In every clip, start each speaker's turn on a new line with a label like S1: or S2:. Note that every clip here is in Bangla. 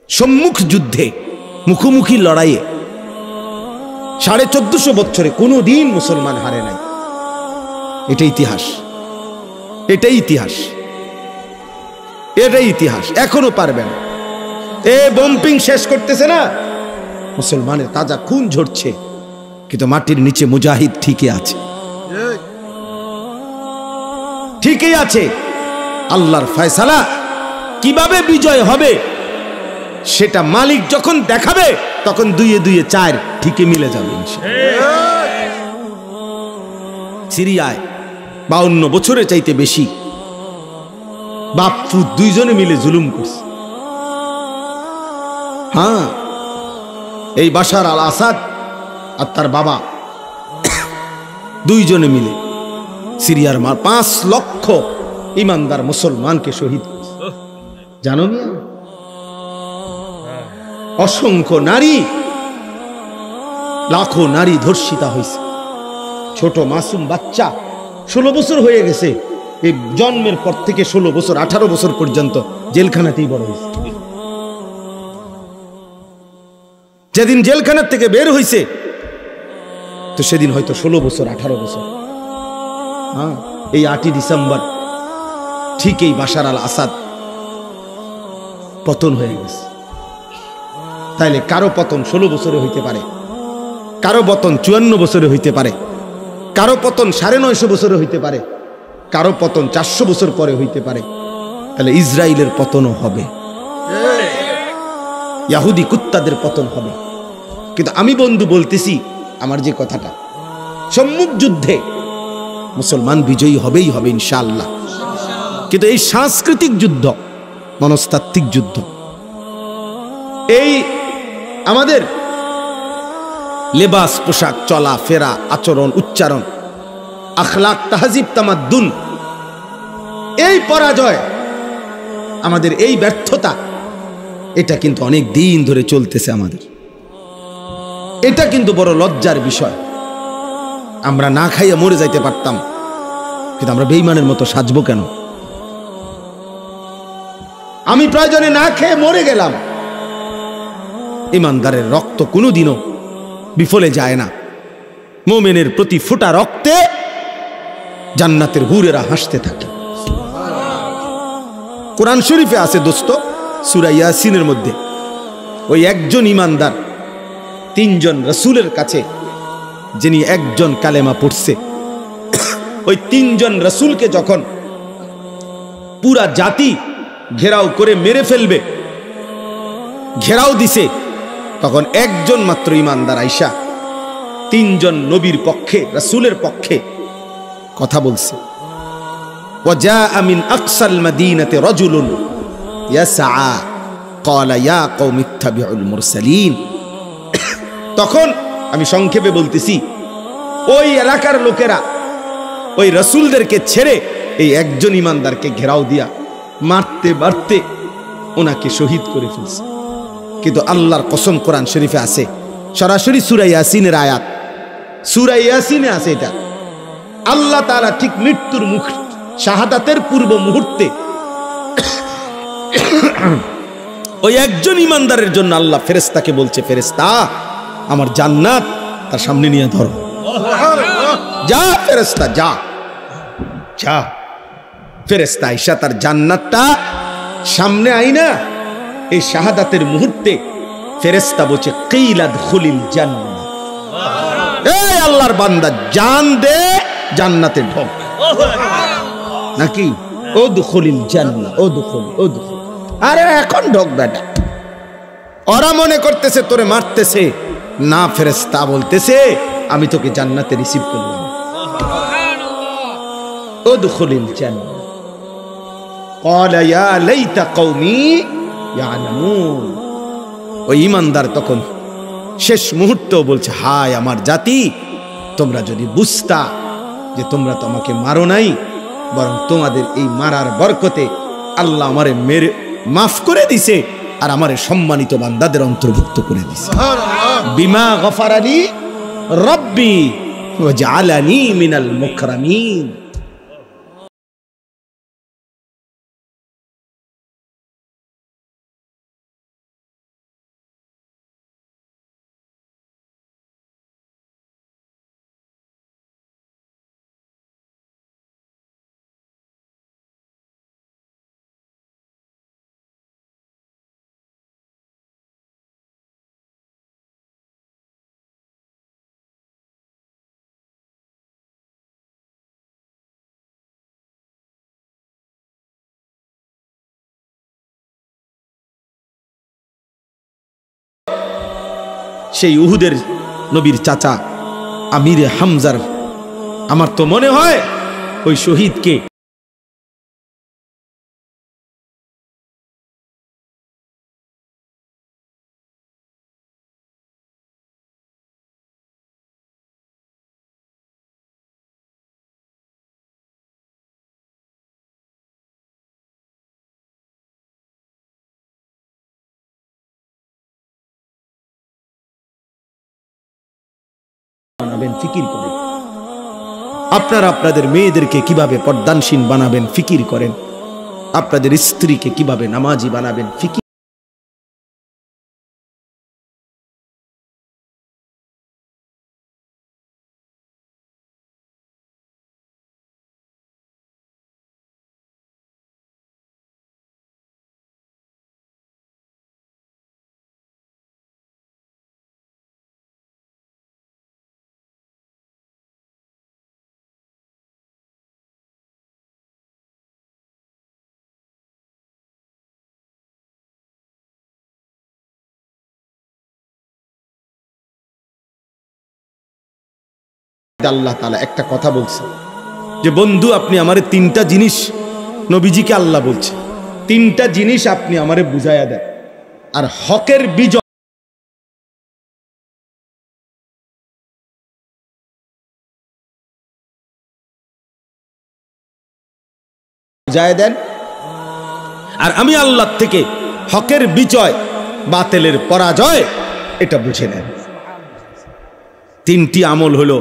S1: সম্মুখ যুদ্ধে মুখোমুখি লড়াইয়ে 1450 বছরে কোনো দিন মুসলমান হারে নাই। এটাই ইতিহাস, এটাই ইতিহাস, এটাই ইতিহাস। এখনো পারবেন। এ বম্পিং শেষ করতেছে না, মুসলমানের তাজা খুন ঝরছে, কিন্তু মাটির নিচে মুজাহিদ ঠিকই আছে, ঠিকই আছে। আল্লাহর ফয়সালা কিভাবে বিজয় হবে সেটা মালিক যখন দেখাবে, তখন 2 2 4 ঠিকই মিলে যাবে। সিরিয়ায় 52 বছরের চাইতে বেশি বাপু দুইজনে মিলে জুলুম করছে। হ্যাঁ, এই বাশার আল আসাদ আর তার বাবা দুইজনে মিলে সিরিয়ার 5 লক্ষ ইমানদার মুসলমানকে শহীদ করছে। জানো মিয়া, অসংখ্য নারী, লাখো নারী ধর্ষিতা হয়েছে। ছোট মাসুম বাচ্চা 16 বছর হয়ে গেছে, এই জন্মের পর থেকে 16 বছর 18 বছর পর্যন্ত জেলখানাতেই বড় হয়েছে। যেদিন জেলখানার থেকে বের হয়েছে তো সেদিন হয়তো 16 বছর 18 বছর। হ্যাঁ, এই 8ই ডিসেম্বর ঠিক এই বাশার আল আসাদ পতন হয়ে গেছে। তাইলে কারো পতন 16 বছরে হইতে পারে, কারো পতন 54 বছরে হইতে পারে, কারো পতন 950 বছরে হইতে পারে, কারো পতন 400 বছর পরে হইতে পারে। তাহলে ইসরায়েলের পতনও হবে, ইহুদি কুত্তাদের পতন হবে। কিন্তু আমি বন্ধু বলতেছি, আমার যে কথাটা, সম্মুখ যুদ্ধে মুসলমান বিজয়ী হবেই হবে ইনশাআল্লাহ। কিন্তু এই সাংস্কৃতিক যুদ্ধ, মনস্তাত্ত্বিক যুদ্ধ, এই আমাদের লেবাস, পোশাক, চলা ফেরা, আচরণ, উচ্চারণ, আখলাক, তাহজিব, তামাদ্দুন, এই পরাজয়, আমাদের এই ব্যর্থতা, এটা কিন্তু অনেক দিন ধরে চলতেছে আমাদের। এটা কিন্তু বড় লজ্জার বিষয়। আমরা না খাইয়া মরে যাইতে পারতাম, কিন্তু আমরা বেঈমানের মতো সাজবো কেন? আমি প্রয়োজনে না খেয়ে মরে গেলাম, ইমানদারের রক্ত কোনোদিনও বিফলে যায় না। মুমিনের প্রতি ফোঁটা রক্তে জান্নাতের হুরেরা হাসতে থাকে। কোরআন শরীফে আছে দোস্ত, সূরা ইয়াসিনের মধ্যে ওই একজন ইমানদার 3 জন রাসূলের কাছে, যিনি একজন কালেমা পড়ছে, ওই 3 জন রাসূলকে যখন পুরা জাতি ঘেরাও করে মেরে ফেলবে, ঘেরাও দিছে, তখন একজন মাত্র ইমানদার আইসা 3 জন নবীর পক্ষে, রাসূলের পক্ষে কথা বলছে। ওয়াজাআ মিন আকসাল মাদিনাতি রাজুলুন ইয়াসআ ক্বালা ইয়া কওমি ইত্তাবিউল মুরসালিন। তখন আমি সংক্ষেপে বলতেছি, ওই এলাকার লোকেরা ওই রাসূলদেরকে ছেড়ে এই একজন ইমানদারকে ঘেরাও দিয়া মারতে মারতে ওনাকে শহীদ করে ফেলছে। কিন্তু আল্লাহর কসম, কোরআন শরীফে আছে, সরাসরি সূরা ইয়াসিনের আয়াত, সূরা ইয়াসিনে আছে এটা। আল্লাহ তাআলা ঠিক মৃত্যুর মুখ, শাহাদাতের পূর্ব মুহূর্তে ওই একজন ইমানদারের জন্য আল্লাহ ফেরেশতাকে বলছে, ফেরেশতা আমার জান্নাত তার সামনে নিয়ে ধরো, যা ফেরেশতা যা যা। ফেরেশতা আইসা তার জান্নাতটা সামনে আইনা এই শাহাদাতের মুহূর্তে ফেরেশতা বলছে, কিলা দুখুলিল জান্নাহ, এই আল্লাহর বান্দা জান দে, জান্নাতে ঢোক। নাকি ও দুখুলিল জান্নাহ, ও দুখুল, ও দুখুল, আরে এখন ঢোক বেটা। ওরা মনে করতেছে তোরে মারতেছে, না, ফেরেশতা বলতেছে আমি তোকে জান্নাতে রিসিভ করলাম। ও দুখুলিল জান্নাহ ক্বালা ইয়া লাইতা কওমি ইয়ালামুন। ওই ইমানদার তখন শেষ মুহূর্তেও বলছে, হায় আমার জাতি, তোমরা যদি বুঝতা যে তোমরা তো আমাকে মারো নাই, বরং তোমাদের এই মারার বরকতে আল্লাহ আমারে মেরে মাফ করে দিছে, আর আমারে সম্মানিত বান্দাদের অন্তর্ভুক্ত করে দিছে। বিমা গফারালি রব্বি ওয়া জাআলানি মিনাল মুকরামিন। সেই উহুদের নবীর চাচা আমির হামজার, আমার তো মনে হয় ওই শহীদকে বানাবেন ফিকির করেন। আপনারা আপনাদের মেয়েদেরকে কিভাবে পর্দানশীল বানাবেন ফিকির করেন। আপনাদের স্ত্রীকে কিভাবে নামাজি বানাবেন ফিকির। আল্লাহ তাআলা একটা কথা বলছে যে বন্ধু আপনি আমারে তিনটা জিনিস, নবীজিকে আল্লাহ বলছে তিনটা জিনিস আপনি আমারে বুঝাইয়া দেন, আর হকের বিজয় বুঝাইয়া দেন, আর আমি আল্লাহ থেকে হকের বিজয় বাতিলের পরাজয় এটা বুঝে নেন। তিনটি আমল হলো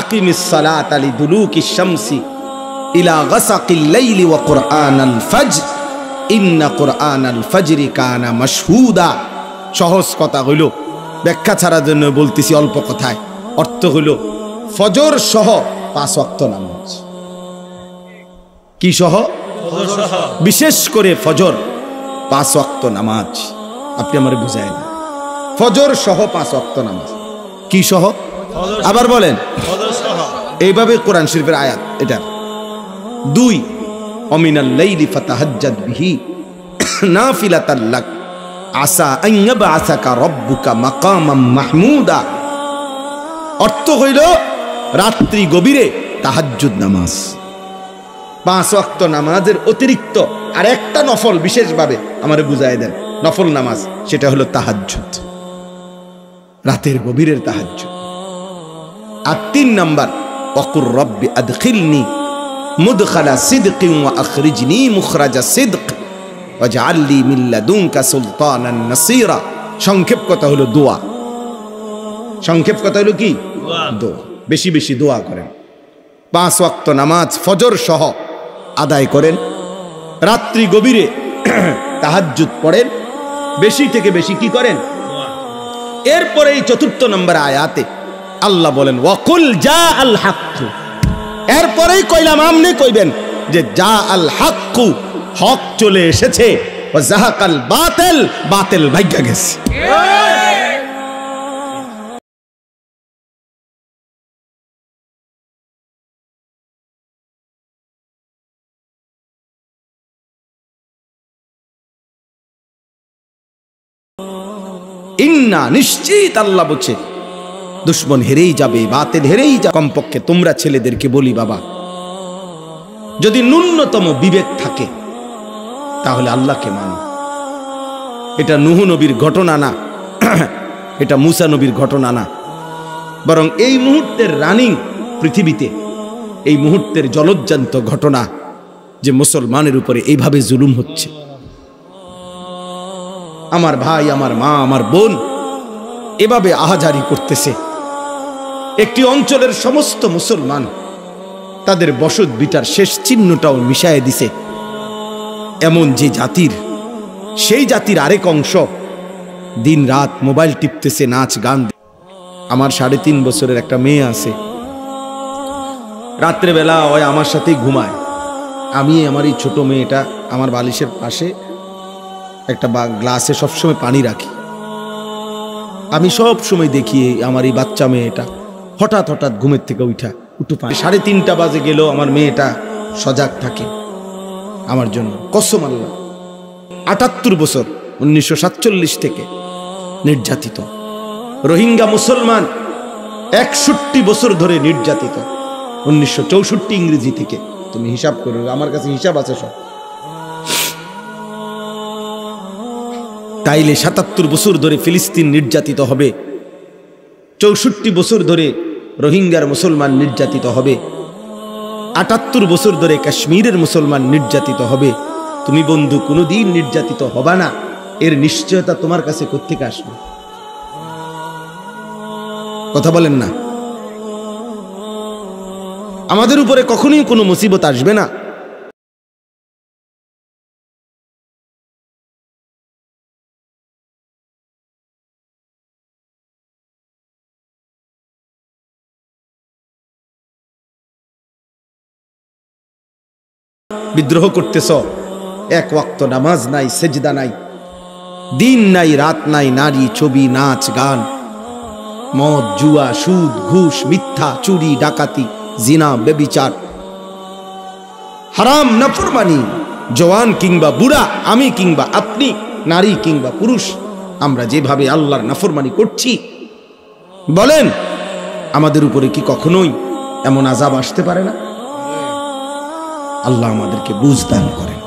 S1: আকিমিস সালাত লিদুলুকিশ শামসি ইলা গাসাকিল লাইলি ওয়া কুরআনাল ফাজর ইন্না কুরআনাল ফাজরি কানা মাশহুদা। সহজ কথা হইল, ব্যাখ্যা ছাড়ার জন্য বলতেছি অল্প কথায়। অর্থ হইল ফজর সহ 5 ওয়াক্ত নামাজ। কি সহ? বিশেষ করে ফজর 5 ওয়াক্ত নামাজ। আপনি আমারে বুঝায় না, ফজর সহ 5 ওয়াক্ত নামাজ। কি সহ? আবার বলেন। এইভাবে কোরআন শরীফের আয়াত এটা। 2 অমিনাল লাইলি ফাতাহাজ্জাদ বিহি নাফিলাতাল লাক আসা আন ইয়াবআসাকা রাব্বুকা মাকামাম মাহমুদা। অর্থ হইল রাত্রি গভীরে তাহাজ্জুদ নামাজ। 5 ওয়াক্ত নামাজের অতিরিক্ত আর একটা নফল বিশেষভাবে আমারে বুঝায় দেন, নফল নামাজ, সেটা হলো তাহাজ্জুদ, রাতের গভীরের তাহাজ্জুদ। আর 3 নাম্বার ওয়াকুর রব্বি আদখিলনি মুদখালা সিদকিন ওয়া আখরিজনি মুখরাজা সিদক ওয়াজআলনি মিন লাদুনকা সুলতানান নাসীরা। সংক্ষেপ কথা হলো দোয়া। সংক্ষেপ কথা হলো কি? দোয়া। বেশি বেশি দোয়া করেন। 5 ওয়াক্ত নামাজ ফজর সহ আদায় করেন, রাত্রি গভীরে তাহাজ্জুদ পড়েন, বেশি থেকে বেশি কি করেন? এরপরে এই 4 নম্বর আয়াতে আল্লাহ বলেন ওয়াকুল জা আল হক। এরপরেই কইলাম আমনে কইবেন যে জা আল হক, হক চলে এসেছে, ওয়া যাহাকাল বাতিল, বাতিল ভাগ্য গেছে। ইন্না নিশ্চিত আল্লাহ বলছে দুশ্মন হেরেই যাবে, বাতিল হেরেই যাবে। কমপক্ষে তোমরা ছেলেদেরকে বলি বাবা, যদি ন্যূনতম বিবেক থাকে তাহলে আল্লাহকে মানো। এটা নূহ নবীর ঘটনা না, এটা মুসা নবীর ঘটনা না, বরং এই মুহূর্তের রানিং পৃথিবীতে এই মুহূর্তের জলজ্জান্ত ঘটনা যে মুসলমানের উপরে এইভাবে জুলুম হচ্ছে। আমার ভাই, আমার মা, আমার বোন এভাবে আহাজারি করতেছে। একটি অঞ্চলের সমস্ত মুসলমান তাদের বসত বিটার শেষ চিহ্নটাও মিশায়ে দিছে। এমন যে জাতির, সেই জাতির আরেক অংশ দিন রাত মোবাইল টিপতেছে, নাচ গান। আমার 3.5 বছরের একটা মেয়ে আছে, রাত্রেবেলা ওই আমার সাথেই ঘুমায়। আমি আমার এই ছোট মেয়েটা আমার বালিশের পাশে একটা গ্লাসে সবসময় পানি রাখি। আমি সব সময় দেখি আমার এই বাচ্চা মেয়েটা হঠাৎ হঠাৎ ঘুমের থেকে উঠা উঠু পায়। 3:30 বাজে গেল আমার মেয়েটা সজাগ থাকে আমার জন্য। কসম আল্লাহ, 78 বছর, 1947 থেকে নির্যাতিত। রোহিঙ্গা মুসলমান 61 বছর ধরে নির্যাতিত। 1964 ইংরেজি থেকে, তুমি হিসাব করো, আমার কাছে হিসাব আছে সব। তাইলে 77 বছর ধরে ফিলিস্তিন নির্যাতিত হবে, 64 বছর ধরে রোহিঙ্গার মুসলমান নির্যাতিত হবে, 78 বছর ধরে কাশ্মীরের মুসলমান নির্যাতিত হবে। তুমি বন্ধু কোনোদিন নির্যাতিত হবা না, এর নিশ্চয়তা তোমার কাছে কোত্থেকে আসবে? কথা বলেন না। আমাদের উপরে কখনোই কোনো মুসিবত আসবে না। বিদ্রোহ করতেছ, এক ওয়াক্ত নামাজ নাই, সেজদা নাই, দিন নাই রাত নাই, নারী ছবি নাচ গান, মদ জুয়া সুদ ঘুষ মিথ্যা চুরি ডাকাতি জিনা ব্যভিচার হারাম নাফরমানি, জওয়ান কিংবা বুড়া, আমি কিংবা আপনি, নারী কিংবা পুরুষ, আমরা যেভাবে আল্লাহর নাফরমানি করছি, বলেন আমাদের উপরে কি কখনোই এমন আযাব আসতে পারে না? আল্লাহ আমাদেরকে বুঝ দান করেন।